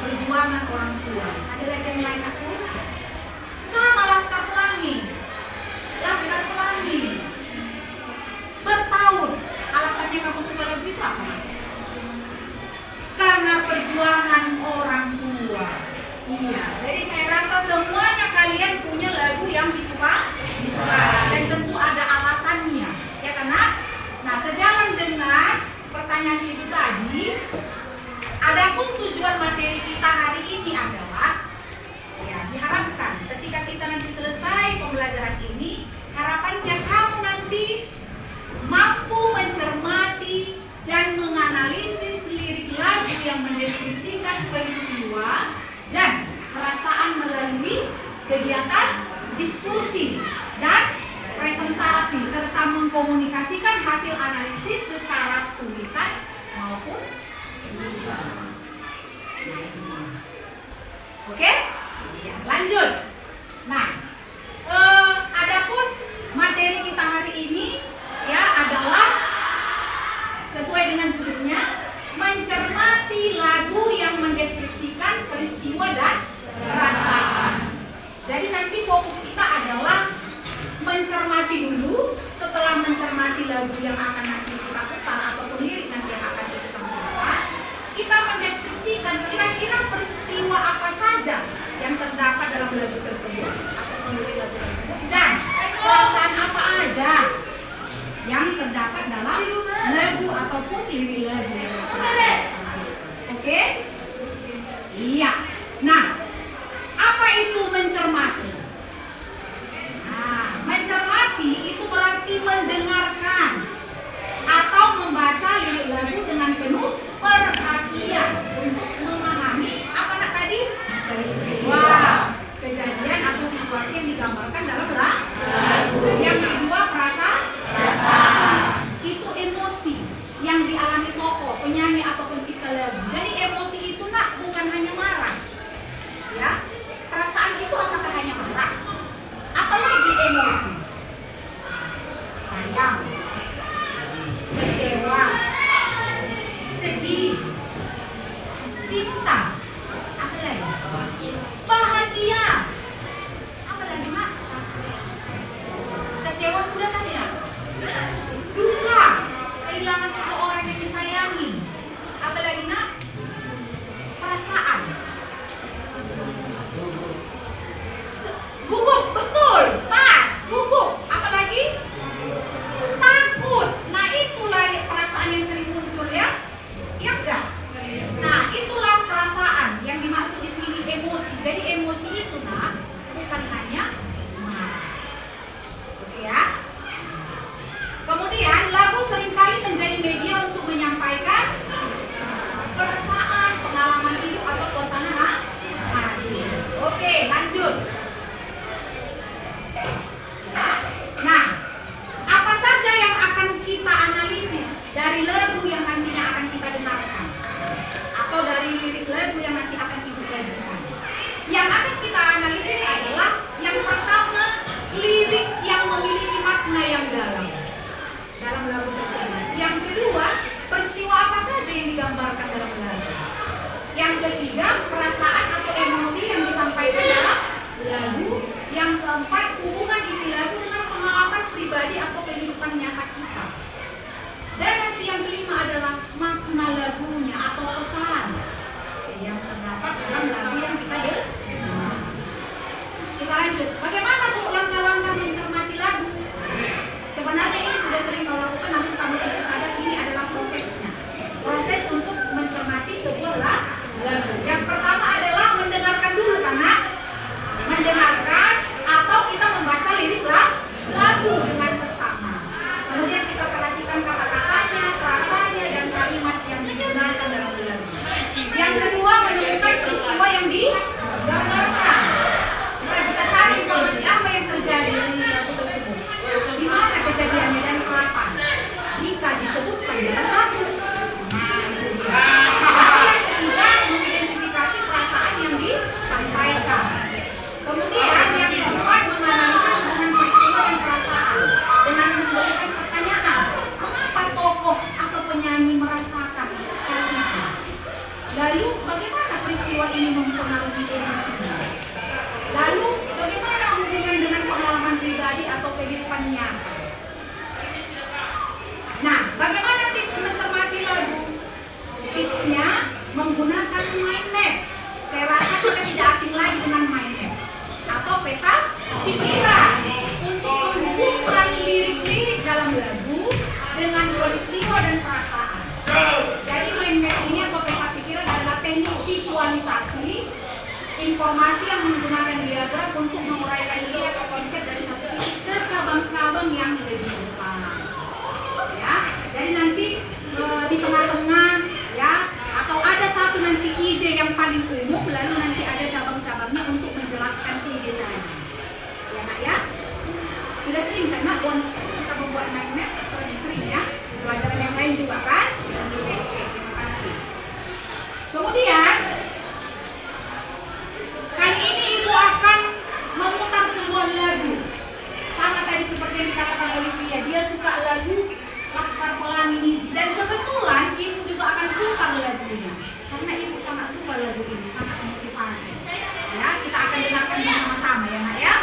perjuangan orang tua. Ada lagi yang lain aku? Sama Laskar Pelangi. Laskar Pelangi bertahun. Alasannya kamu suka lagu itu apa? Karena perjuangan orang tua. Iya, jadi saya rasa semuanya kalian punya lagu yang disuka, dan tentu ada alasannya, ya kan? Nah, sejalan dengan pertanyaan ibu tadi, adapun tujuan materi kita hari ini adalah, ya diharapkan ketika kita nanti selesai pembelajaran ini, harapannya kamu nanti mampu mencermati dan menganalisis lirik lagu yang mendeskripsikan peristiwa dan perasaan melalui kegiatan diskusi dan presentasi serta mengkomunikasikan hasil analisis secara tulisan maupun tulisan. Oke? Ya, lanjut. Nah, adapun materi kita hari ini ya adalah sesuai dengan judulnya, mencermati lagu yang mendeskripsikan peristiwa dan perasaan. Jadi nanti fokus kita adalah mencermati dulu. Setelah mencermati lagu yang akan nanti kita putar ataupun lirik nanti yang akan kita putar, kita mendeskripsikan kira-kira peristiwa apa saja yang terdapat dalam lagu tersebut ataupun lirik lagu tersebut, dan perasaan apa aja yang terdapat dalam lagu ataupun lirik lagu yang terdapat. Oke? Iya. Nah, apa itu mencermati? Nah, mencermati itu berarti mendengarkan atau membaca lirik lagu dengan penuh perhatian untuk memahami apa nak tadi? Peristiwa, kejadian atau situasi yang digambarkan dalam lagu. Yang kedua, perasaan. Itu emosi yang dialami tokoh, penyanyi atau pencipta lagu. Jadi emosi informasi yang menggunakan diagram untuk menguraikan ide atau konsep dari satu titik ke cabang-cabang yang lebih depan. Ya, jadi nanti di tengah-tengah ya, atau ada satu nanti ide yang paling umum, lalu nanti ada cabang-cabangnya untuk menjelaskan ide tadi. Ya nak ya, sudah sering kan nak kita membuat mind map, sering ya, pelajaran yang lain juga kan? Oke, terima kasih. Kemudian kali ini ibu akan memutar sebuah lagu. Sama tadi seperti yang dikatakan Olivia, dia suka lagu Laskar Pelangi Niji, dan kebetulan ibu juga akan putar lagu ini karena ibu sangat suka lagu ini, sangat memotivasi. Ya, kita akan dengarkan bersama-sama ya nak ya.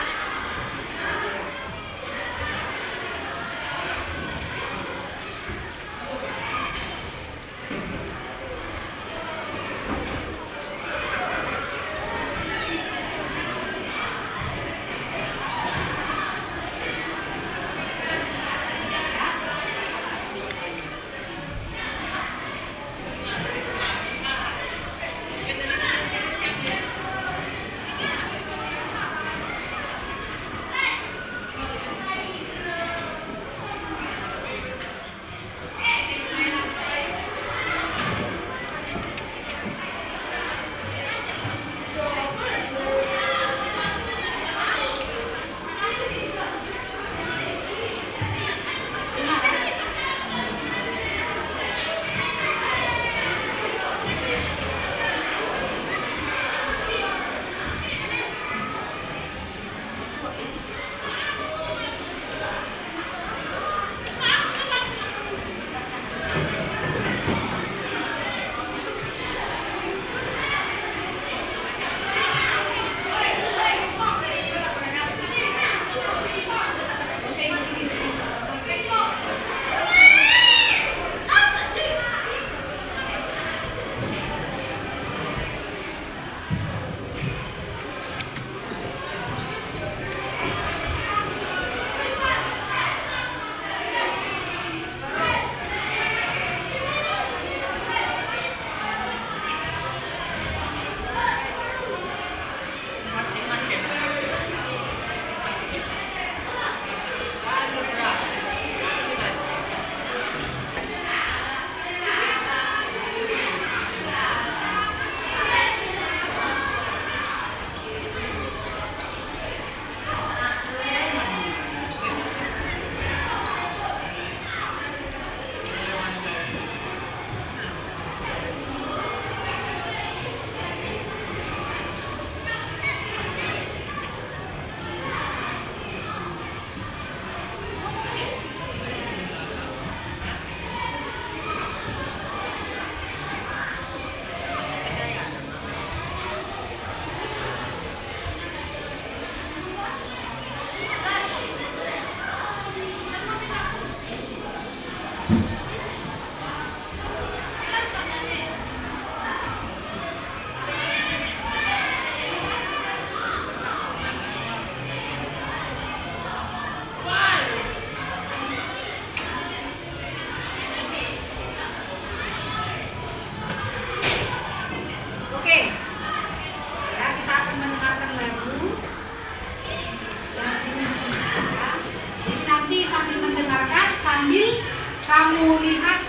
kamu lihat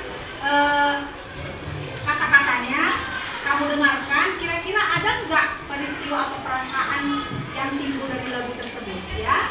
kata-katanya, kamu dengarkan, kira-kira ada nggak peristiwa atau perasaan yang timbul dari lagu tersebut, ya?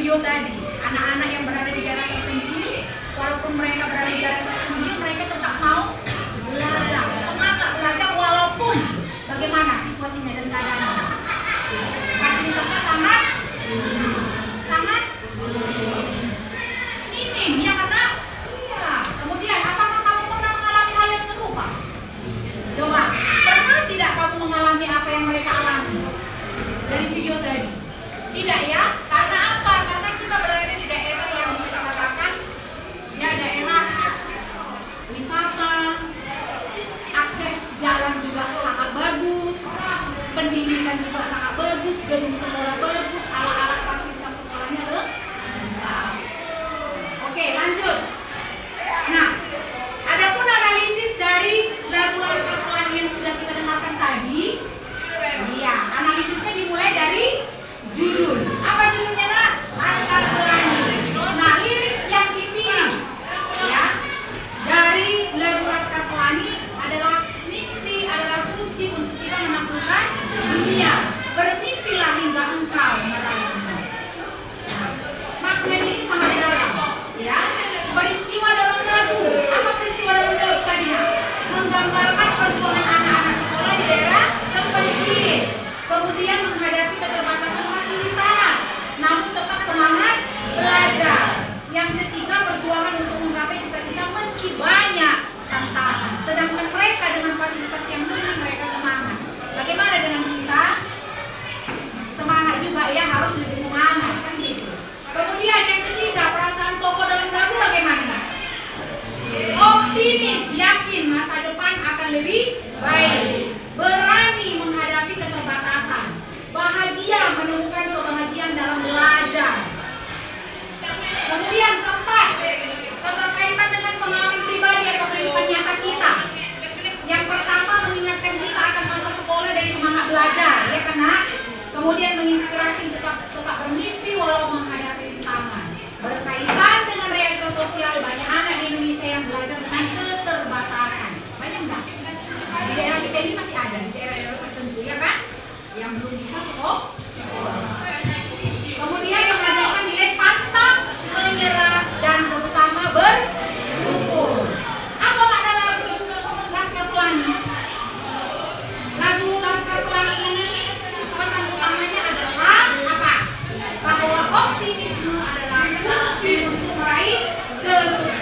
video tadi, anak-anak yang berada di daerah terpencil, walaupun mereka berada di daerah terpencil, mereka tetap mau belajar, semangat belajar walaupun bagaimana situasinya dan keadaannya. Fasilitasnya sangat minim ya, karena iya. Kemudian apakah kamu pernah mengalami hal yang serupa? Coba, pernah tidak kamu mengalami apa yang mereka alami dari video tadi? Tidak ya? Karena apa? Karena kita berada di daerah yang bisa dikatakan ya daerah wisata, akses jalan juga sangat bagus, pendidikan juga sangat bagus, gedung sekolah bagus, alat-alat fasilitas sekolahnya lengkap. Oke, lanjut. Nah, adapun analisis dari lagu Laskar Pelangi yang sudah kita dengarkan tadi, iya, analisisnya dimulai dari judul. Apa judulnya, Nak? Laskar Pelangi. Nah, lirik yang dipilih ya dari lagu Laskar Pelangi adalah mimpi adalah kunci untuk kita menaklukkan dunia. Bermimpilah hingga engkau meraihnya. Maknanya ini sama dalam ya. Peristiwa dalam lagu. Apa peristiwa dalam lagu tadi? Menggambarkan perjuangan anak-anak sekolah di daerah terpencil, kemudian menghadapi keterbatasan fasilitas, namun tetap semangat belajar. Yang ketiga, perjuangan untuk menggapai cita-cita meski banyak tantangan. Sedangkan mereka dengan fasilitas yang minim, mereka semangat. Bagaimana dengan kita? Semangat juga ya, harus lebih semangat kan gitu. Kemudian yang ketiga, perasaan tokoh dalam lagu bagaimana? Optimis, yakin masa depan akan lebih baik, berani menghadapi keterbatasan, bahagia menemukan kebahagiaan dalam belajar. Kemudian keempat, keterkaitan dengan pengalaman pribadi atau kehidupan nyata kita. Yang pertama, mengingatkan kita akan masa sekolah dan semangat belajar, ya kan, Nak? Kemudian menginspirasi tetap bermimpi walau menghadapi rintangan. Berkaitan dengan realitas sosial, banyak anak di Indonesia yang belajar dengan keterbatasan. Banyak nggak? Di daerah kita ini masih ada, di daerah-daerah tertentu ya kan, yang belum bisa sekolah. Kemudian menghasilkan nilai pantang menyerah dan terutama bersyukur. Apa makna lagu Laskar Pelangi? Lagu Laskar Pelangi ini pesan utamanya adalah apa? Bahwa optimisme adalah kunci untuk meraih kesuksesan.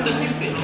udah sipil.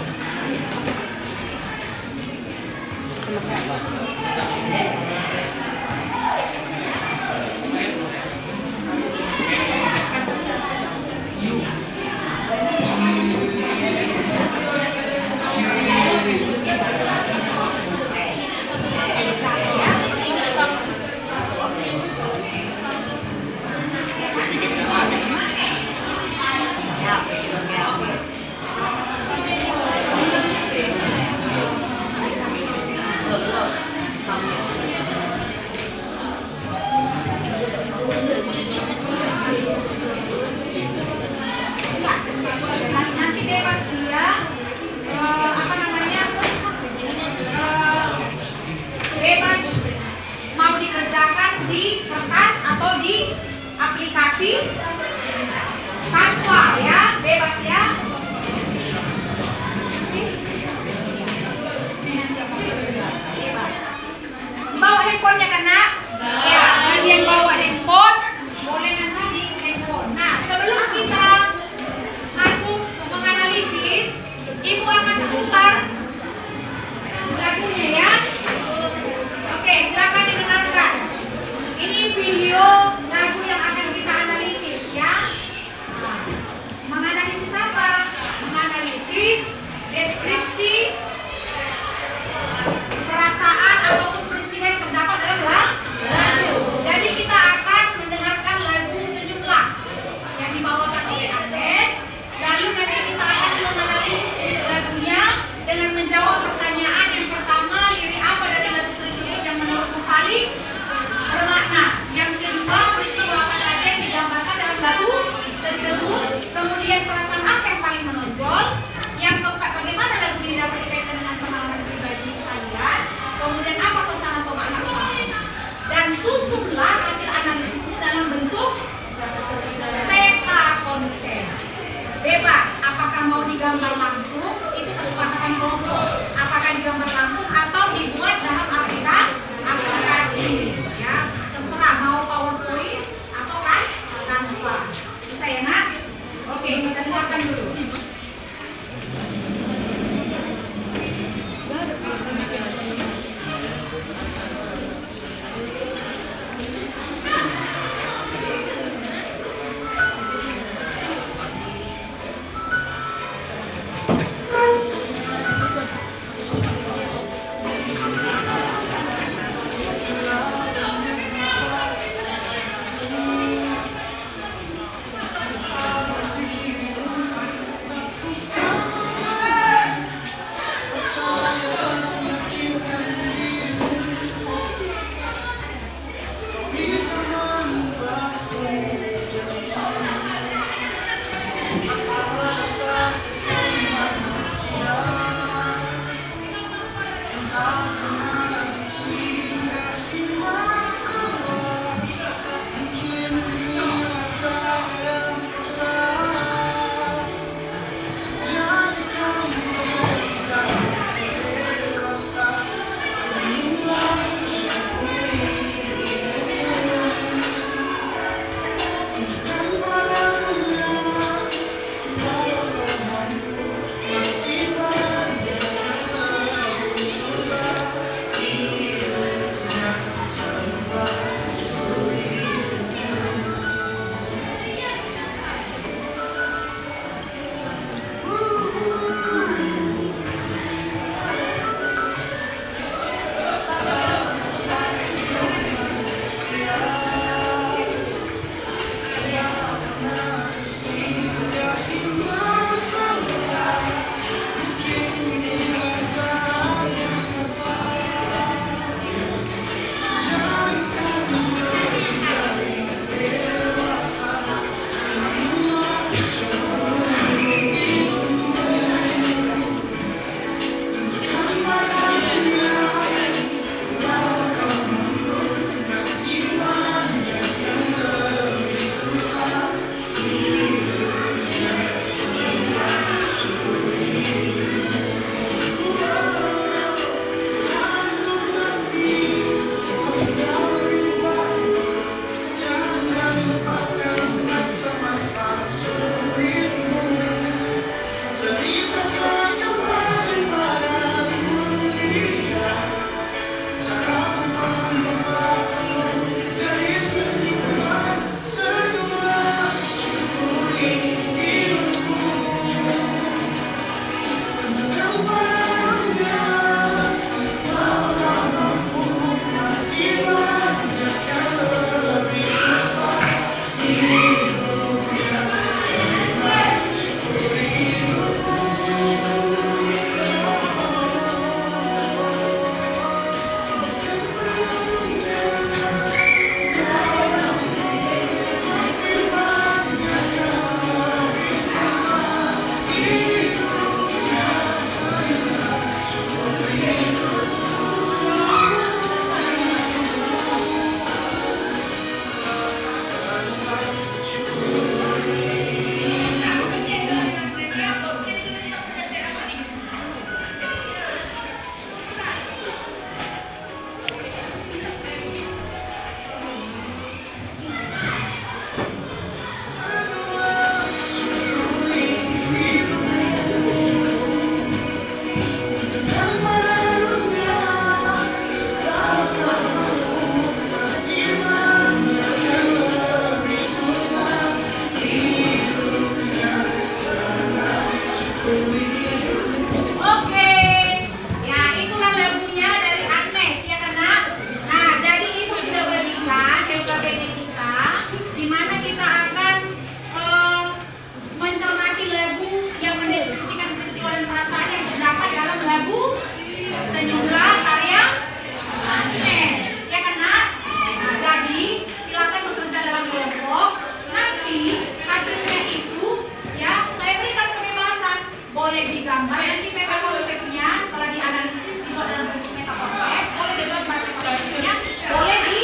digambar, nanti meta konsepnya setelah dianalisis dibuat dalam bentuk meta konsep, boleh digambar meta konsepnya, boleh di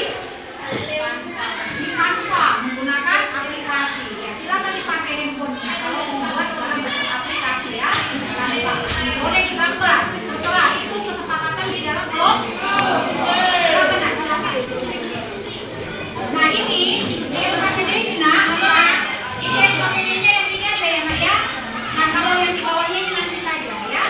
Canva menggunakan aplikasi. Ya, silakan dipakai handphonenya kalau membuat dalam bentuk aplikasi ya. Canva. Boleh digambar, terserah, itu kesepakatan di dalam blog. Silakan nak, silakan. Nah ini LKPD ini nak, ini LKPD-nya yang ini aja ya nak ya. Nah kalau yang di bawahnya ini nanti saja ya.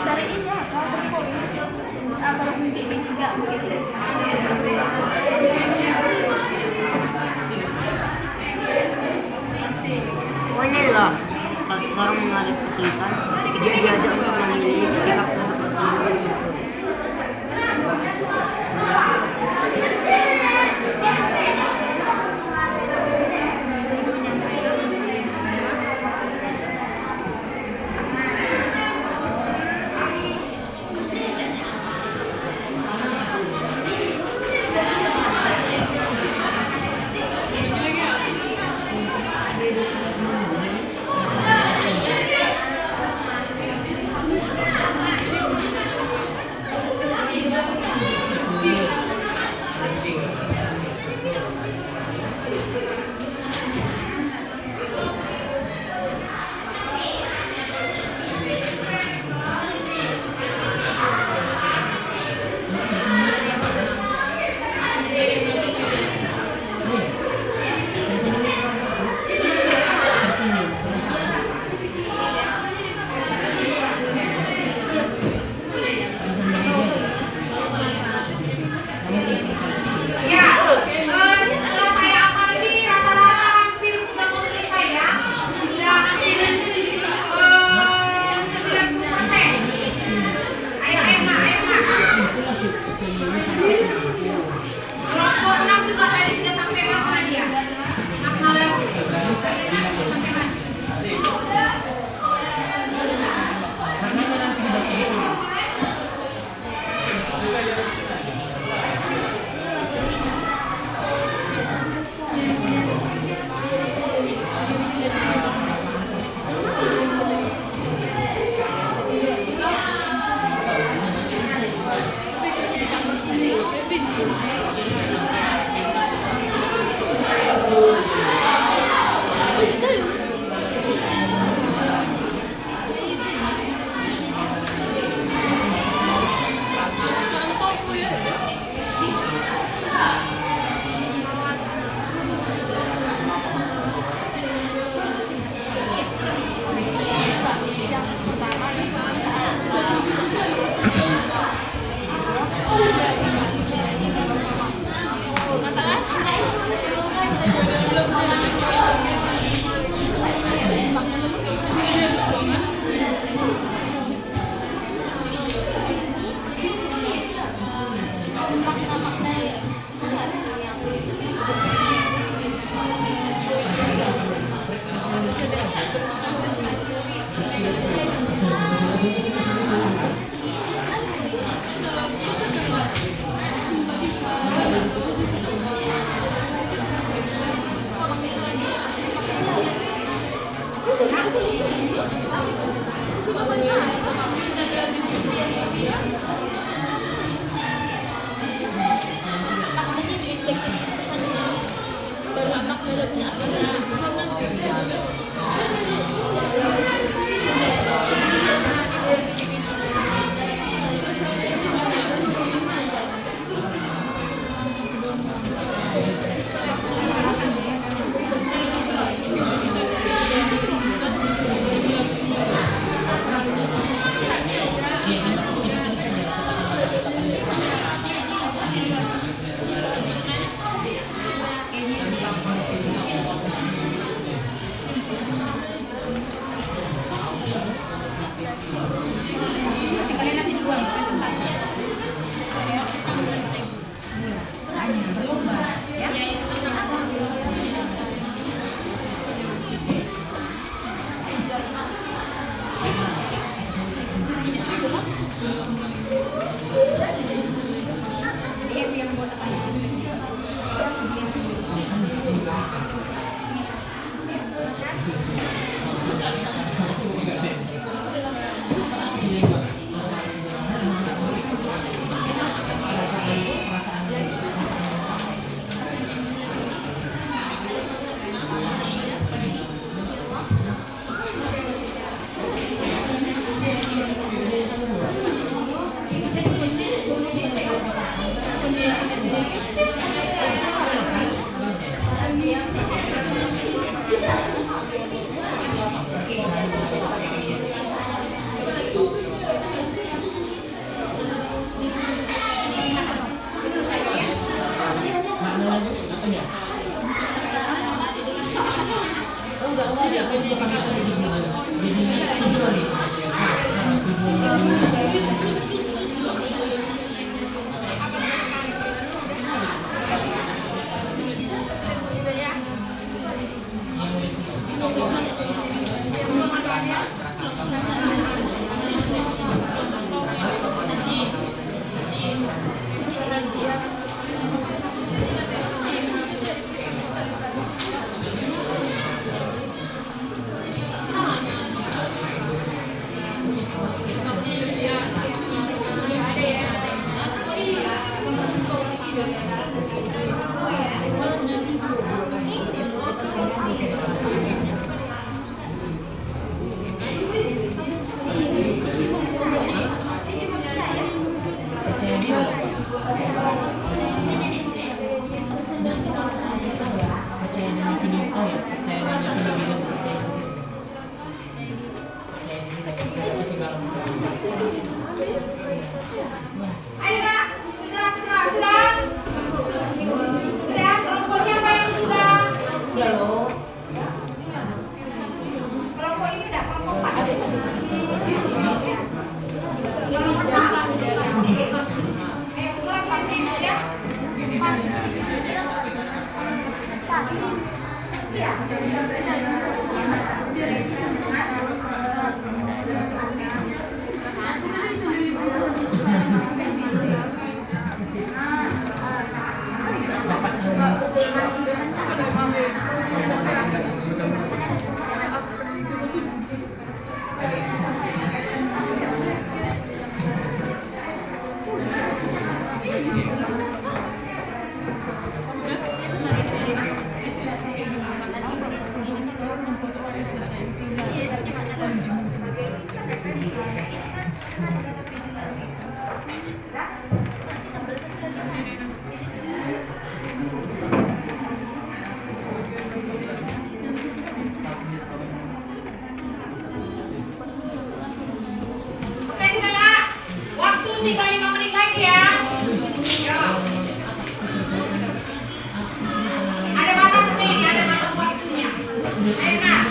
Cariin ya, kalau kok terus minta ini enggak begitu. Oh ini loh, satu orang mengalami kesulitan, dia diajak untuk memilih sikap terhadap Rasulullah bersyukur. Setelah saya amati rata-rata hampir sudah mau selesai ya. Sudah hampir 90%. Ayo nak. Kelompok 6 juga tadi sudah sampai mana dia? Sampai mana? tinggal 5 menit lagi ya. Yo. Ada batas nih, ada batas waktunya. Ayo nak.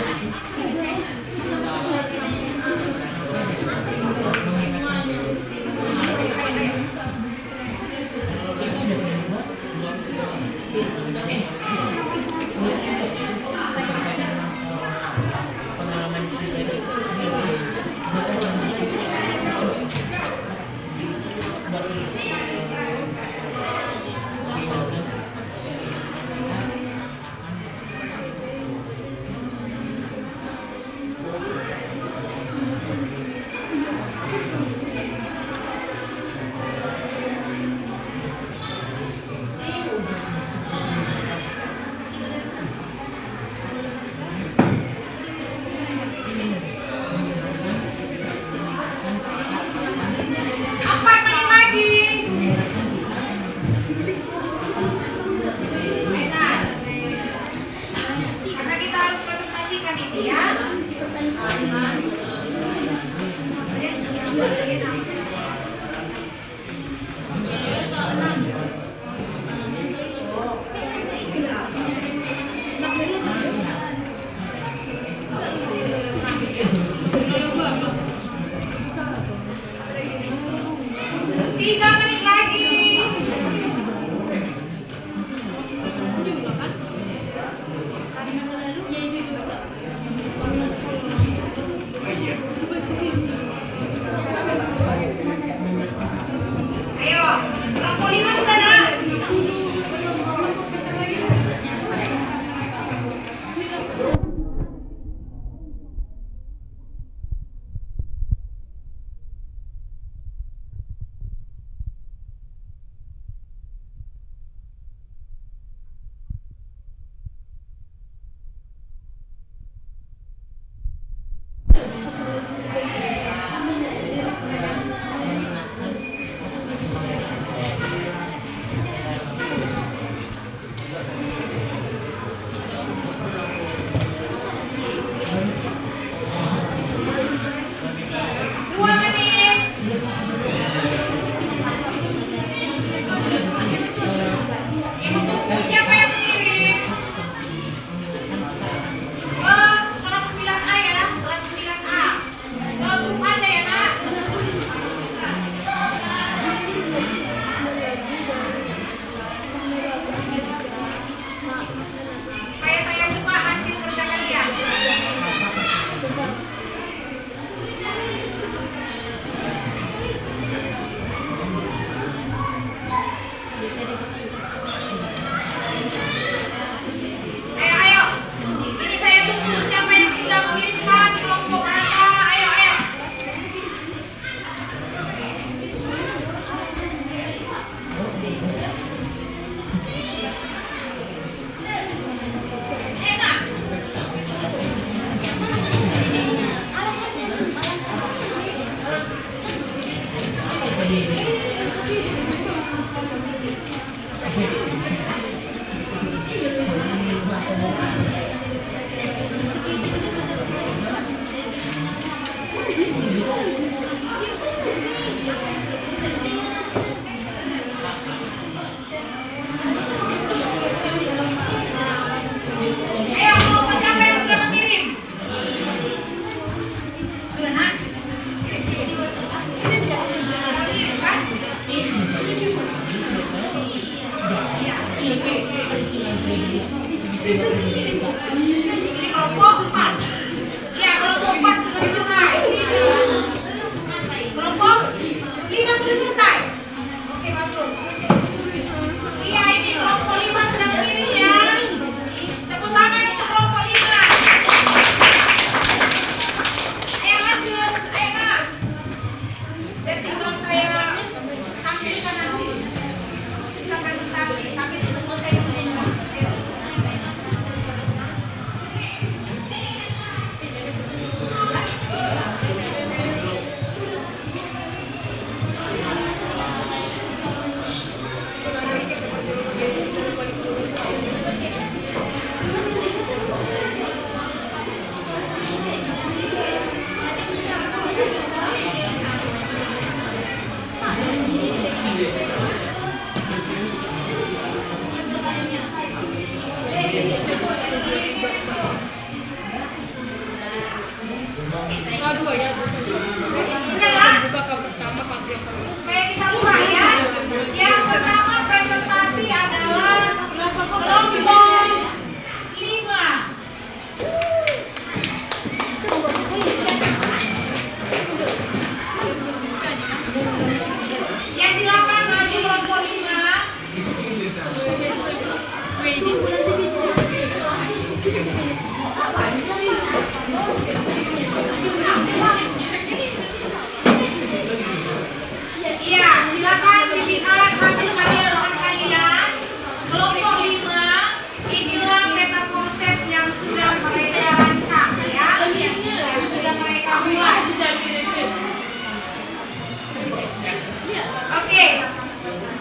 Oke,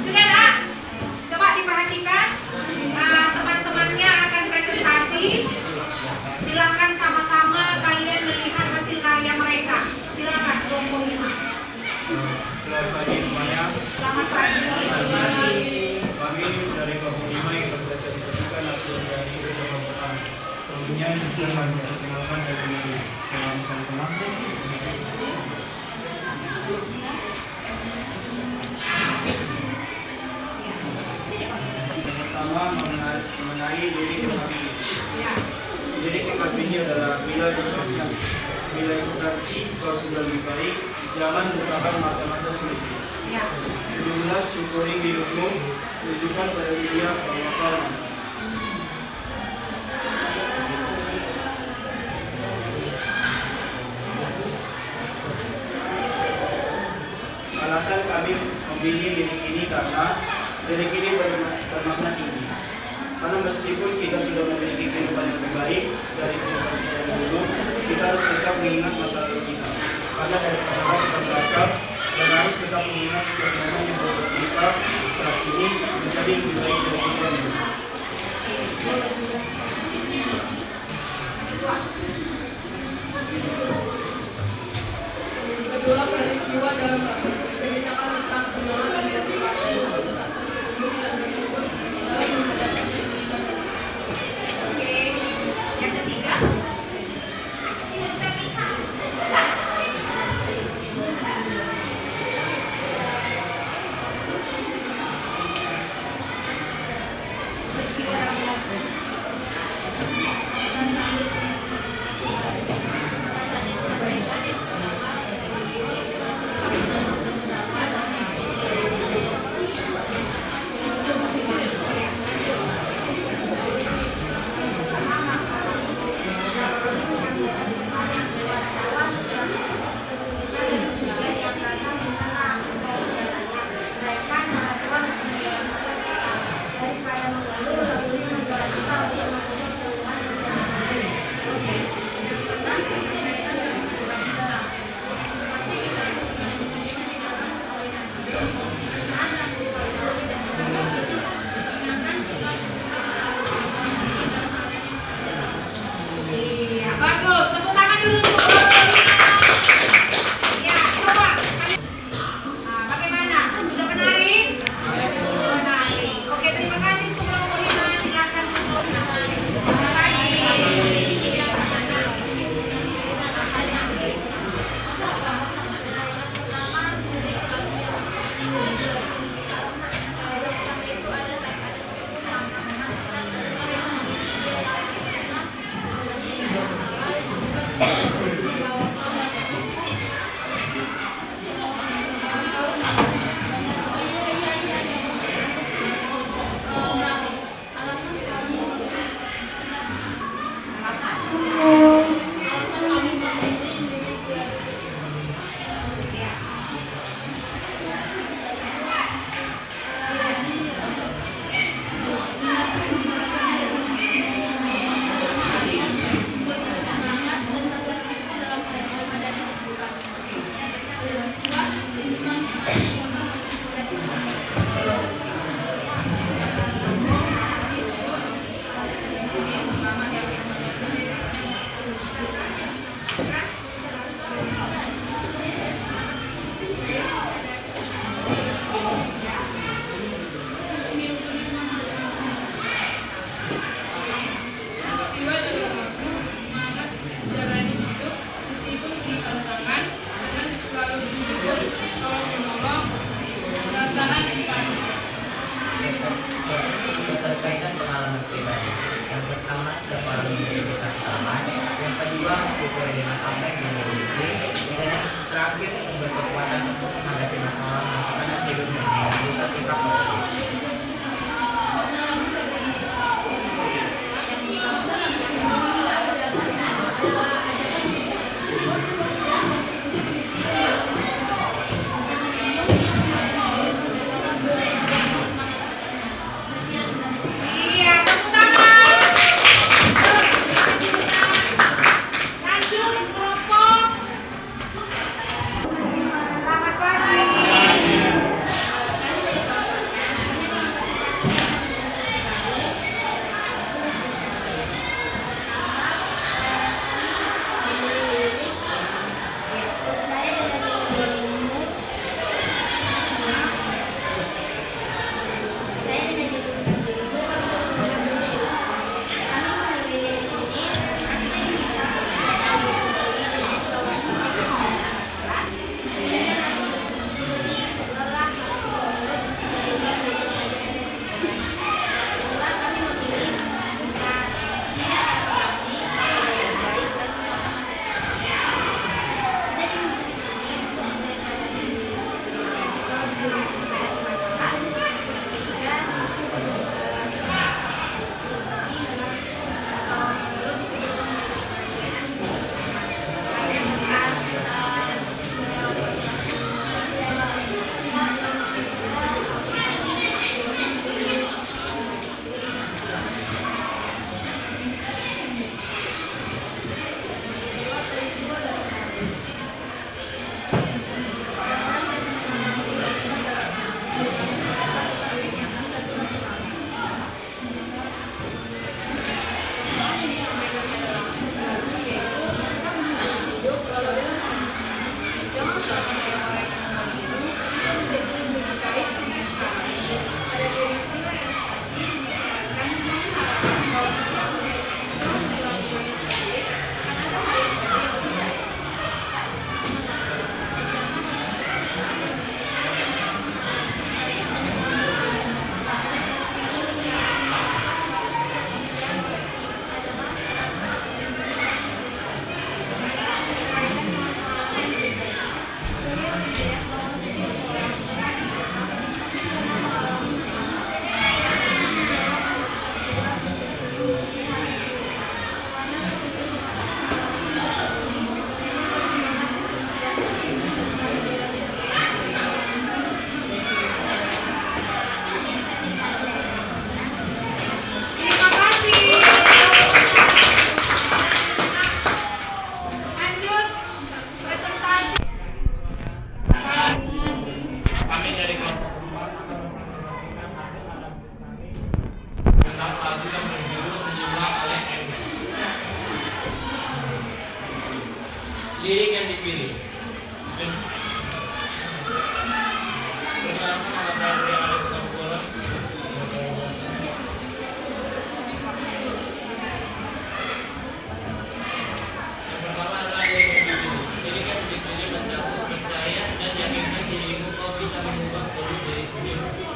sudah nak? Coba diperhatikan. Teman-temannya akan presentasi. Silakan sama-sama kalian melihat hasil karya mereka. Silakan kelompok 5. Selamat pagi semuanya. Selamat pagi. Kami dari kelompok 5 yang terpresentasikan hasil dari beberapa petang. Sebelumnya juga kami perkenalkan dari diri. Salam kenal. Pertama mengenai diri kami. Ya. Diri kami ini adalah bila disebut kau sudah lebih baik, jangan lupakan masa-masa sulit. Ya. Sejumlah syukuri hidupmu, tunjukkan pada dunia bahwa kau mampu. Alasan kami memilih lirik ini karena lirik ini bermakna tinggi. Karena meskipun kita sudah memiliki kehidupan yang lebih baik dari kehidupan kita yang dulu, kita harus tetap mengingat masa lalu kita. Karena dari sana kita berasal dan harus tetap mengingat setiap momen yang membuat kita saat ini menjadi lebih baik dari kita yang dulu. Kedua, peristiwa dalam rapat menceritakan tentang semangat dan motivasi untuk tetap bersemangat dan bersyukur dalam menghadapi kesulitan. Oke. Yang ketiga.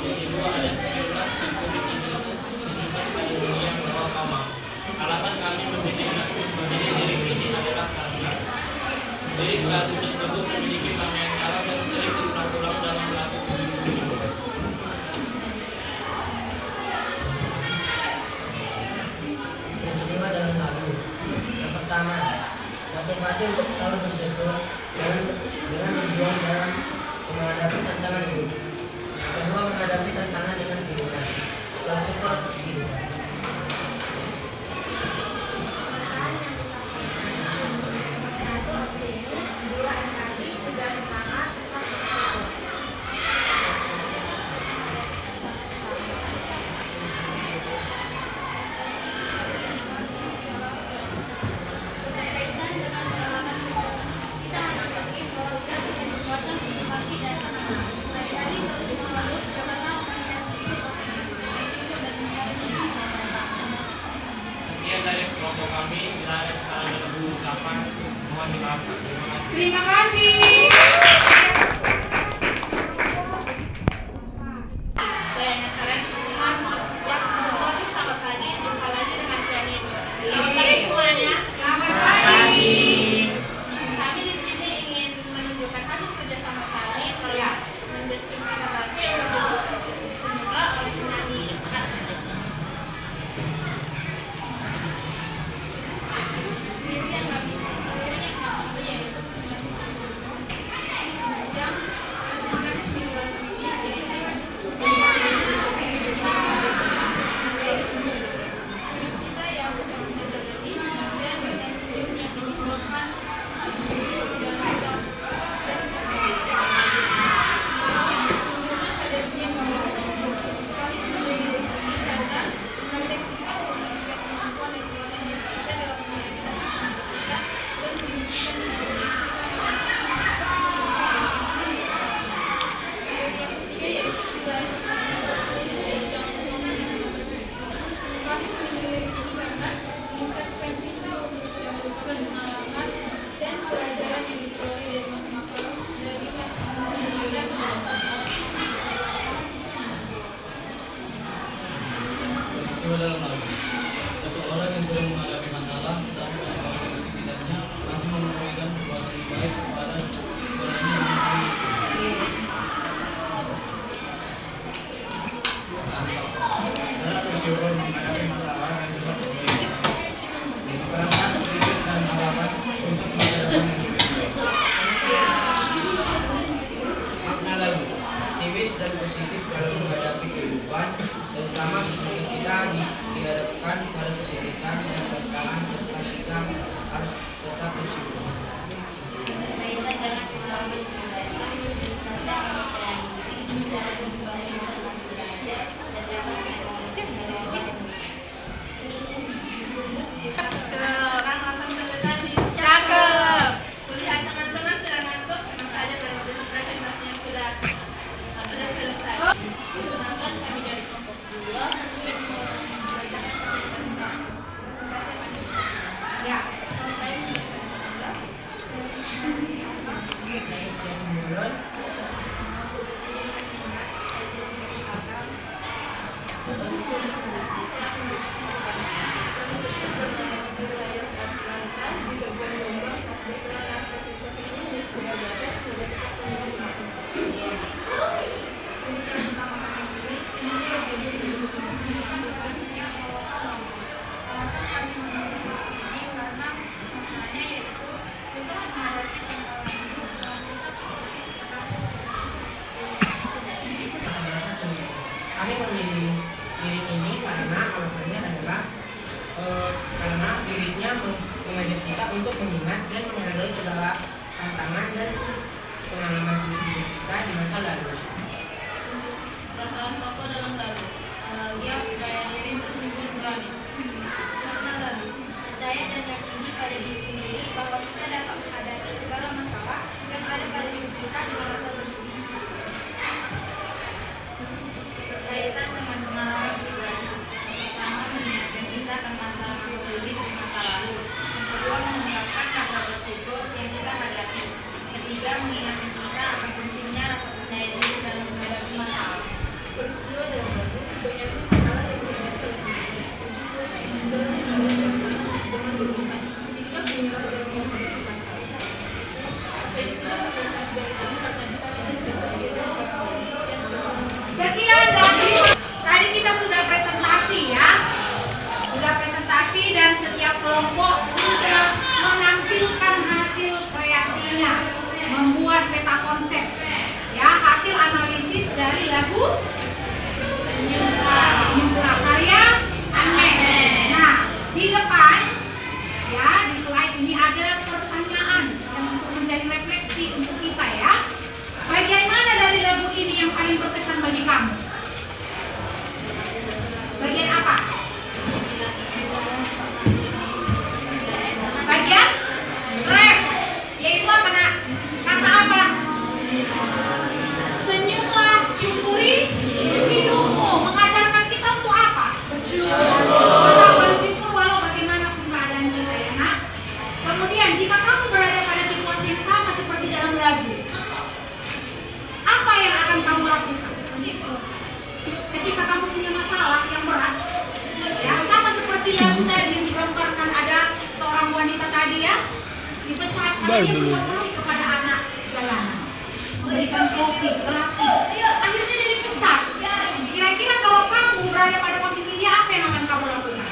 Yang kedua ada 19 simbolik ini menunjukkan pada dunia yang bawa kama. Alasan kami memilih diri ini adalah karena lirik lagu tersebut memiliki makna yang dalam dan sering diulang-ulang dalam lagu puji tersebut. Peristiwa dalam lagu. Yang pertama, motivasi untuk selalu bersyukur dengan berjuang dalam menghadapi tantangan hidup. Yang kedua, menghadapi tantangan dengan senyuman, bersyukur atas kehidupan. Sekian dari kelompok kami. Bila ada kesalahan dalam ucapan, mohon dimaafkan. Terima kasih. Terima kasih. Dan kalian semua yang selamat pagi, jumpa lagi dengan kami. Selamat pagi semuanya. Selamat pagi. Kami di sini ingin menunjukkan hasil kerjasama kami mendeskripsikan lagu yang berjudul Semoga oleh penyanyi Agnes. Peristiwa dalam lagu. Satu orang yang sedang menghadapi masalah, tapi orang-orang di sekitarnya masih memberikan perbuatan yang baik kepada orangnya yang miskin. Adalah bersyukur menghadapi masalah dan juga berbagi. Memperangkat kritik dan harapan untuk menjalankan hidup yang baik. Makna lagu aktivis dan positif dalam menghadapi kehidupan, terutama ketika kita dihadapkan pada kesulitan dan tantangan, serta kita harus tetap bersyukur. Berkaitan dengan pengalaman pribadi, tentang kepercayaan diri, dan kembali motivasi belajar, dan dapat Cakep. Kuliah teman-teman sudah ngantuk, tenang saja dalam presentasinya sudah selesai. Perkenalkan kami dari kelompok 2 yang membacakan presentasi. Ya. Saya sudah Saya siap menurut. Kami memilih lirik ini karena alasannya adalah karena liriknya mengajak kita untuk mengingat dan menghargai segala tantangan dan pengalaman hidup kita di masa lalu. perasaan tokoh dalam lagu. Bahagia, percaya diri, bersyukur, berani. Makna lagu, percaya dan yakini pada diri sendiri bahwa kita dapat menghadapi segala masalah yang ada pada hidup kita dengan mata bersih. Berkaitan dengan pengalaman pribadi. Pertama, mengingatkan kita akan masalah-masalah sulit di masa lalu. Yang kedua, mengungkapkan rasa bersyukur yang kita hadapi. Ketiga, mengingatkan kita akan pentingnya rasa percaya diri dalam menghadapi masalah. hanya berbuat baik kepada anak jalanan, memberikan kopi gratis, akhirnya dia dipecat. Kira-kira kalau kamu berada pada posisi dia, apa yang akan kamu lakukan?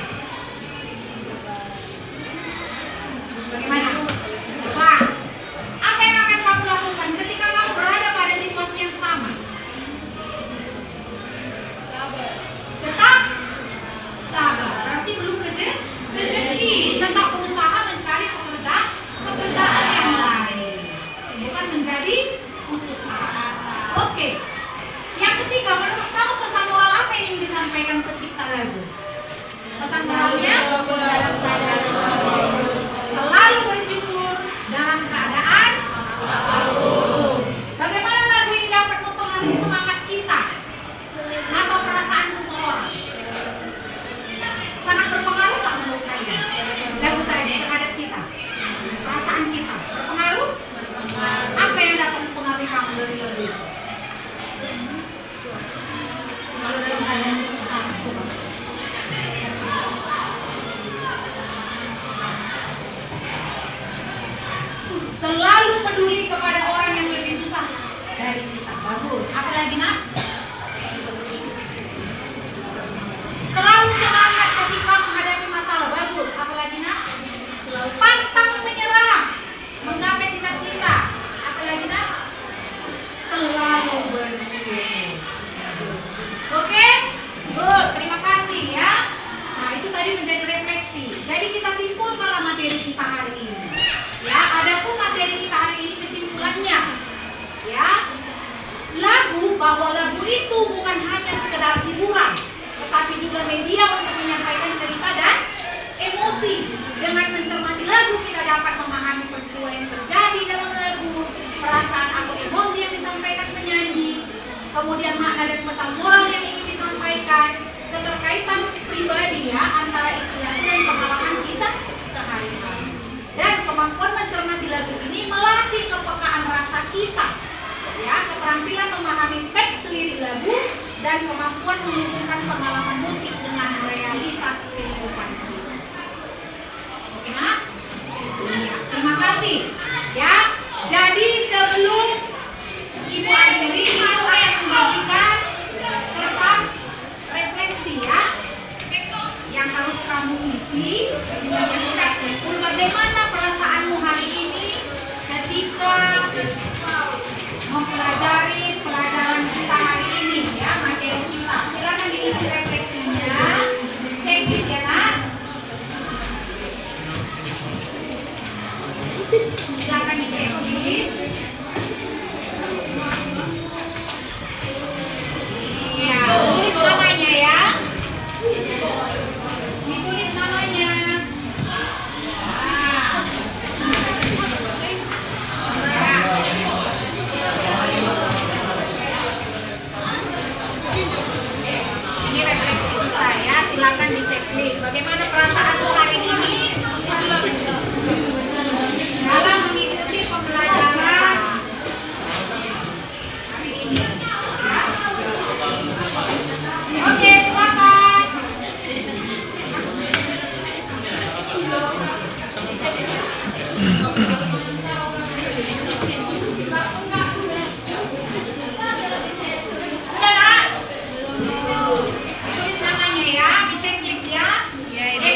Bagaimana? Coba, apa yang akan kamu lakukan ketika kamu berada pada situasi yang sama? Tetap sabar. Berarti belum rezeki. Tetap berusaha mencari pekerjaan yang lain, bukan menjadi putus asa. Oke. Yang ketiga, menurut kamu pesan moral apa yang ingin disampaikan pencipta lagu? Pesan moralnya selalu bersyukur dalam keadaan apapun. Bagaimana lagu ini dapat mempengaruhi semangat kita atau perasaan seseorang? Sangat berpengaruh nggak menurut kalian? Lagu tadi terhadap kita, perasaan kita berpengaruh? Apa yang dapat mempengaruhi kamu dari lagu itu? Kalau dalam keadaan yang sekarang, coba. Selalu peduli kepada orang yang lebih susah dari kita. Bagus. Apa lagi, nak? Selalu semangat ketika menghadapi masalah. Bagus. Apa lagi, nak? Pantang menyerah menggapai cita-cita. Apa lagi, nak? Selalu bersyukur. Bagus. Oke? Good. Terima kasih ya. Nah, itu tadi menjadi refleksi. Jadi kita simpulkanlah materi kita hari ini. Ya, adapun materi kita hari ini kesimpulannya, ya, bahwa lagu itu bukan hanya sekedar hiburan, tetapi juga media untuk menyampaikan cerita dan emosi. Dengan mencermati lagu, kita dapat memahami peristiwa yang terjadi dalam lagu, perasaan atau emosi yang disampaikan penyanyi, kemudian makna dan pesan moral yang ingin disampaikan, keterkaitan pribadi ya antara isi lagu dan pengalaman kita sehari-hari. Dan kemampuan mencermati lagu ini melatih kepekaan rasa kita, ya, keterampilan memahami teks lirik lagu dan kemampuan menghubungkan pengalaman musik dengan realitas kehidupan kita. Oke, nak? Iya, terima kasih. Ya, jadi sebelum Ibu akhiri, Ibu akan membagikan kertas refleksi ya, yang harus kamu isi. Bagaimana perasaanmu hari ini ketika mempelajari pelajaran kita hari ini ya, materi kita. Silakan diisi refleksinya, checklist ya nak. Silakan di checklist. Ya, tulis namanya ya. Ditulis namanya. Ini refleksi kita ya, silakan di checklist. Bagaimana perasaanmu hari ini dalam mengikuti pembelajaran hari ini? Ya. Oke, silakan. Sudah nak? Tulis namanya ya, di checklist ya.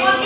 Oke.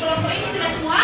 kelompok ini sudah semua?